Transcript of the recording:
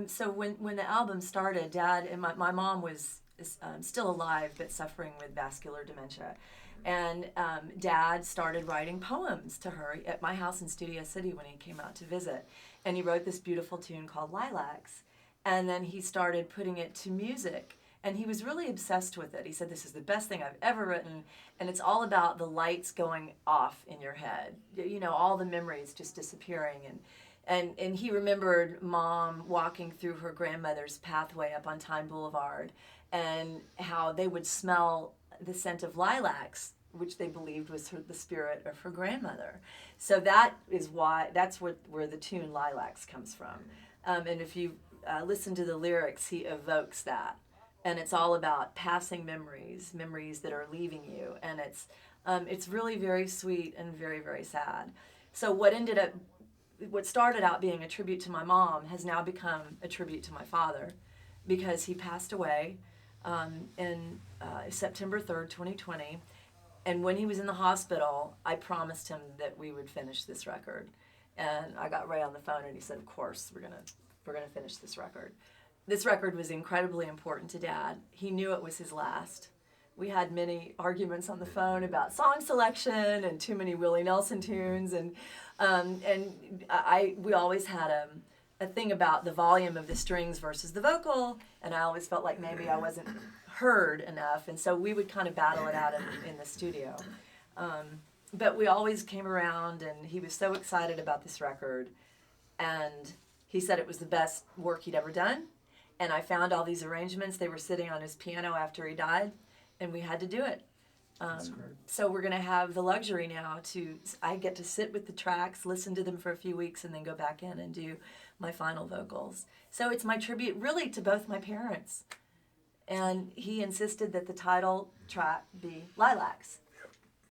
So when the album started, Dad and my mom is still alive but suffering with vascular dementia. And Dad started writing poems to her at my house in Studio City when he came out to visit. And he wrote this beautiful tune called Lilacs. And then he started putting it to music. And he was really obsessed with it. He said, "This is the best thing I've ever written." And it's all about the lights going off in your head. You know, all the memories just disappearing. And he remembered Mom walking through her grandmother's pathway up on Time Boulevard and how they would smell the scent of lilacs, which they believed was the spirit of her grandmother. So that's where the tune Lilacs comes from. And if you listen to the lyrics, he evokes that. And it's all about passing memories that are leaving you. And it's really very sweet and very, very sad. So what started out being a tribute to my mom has now become a tribute to my father, because he passed away in September 3rd, 2020. And when he was in the hospital, I promised him that we would finish this record. And I got Ray on the phone and he said, "Of course, we're gonna finish this record." This record was incredibly important to Dad. He knew it was his last. We had many arguments on the phone about song selection and too many Willie Nelson tunes, and we always had a thing about the volume of the strings versus the vocal, and I always felt like maybe I wasn't heard enough, and so we would kind of battle it out in the studio. But we always came around, and he was so excited about this record, and he said it was the best work he'd ever done. And I found all these arrangements. They were sitting on his piano after he died, and we had to do it. So we're going to have the luxury now I get to sit with the tracks, listen to them for a few weeks, and then go back in and do my final vocals. So it's my tribute really to both my parents. And he insisted that the title track be Lilacs.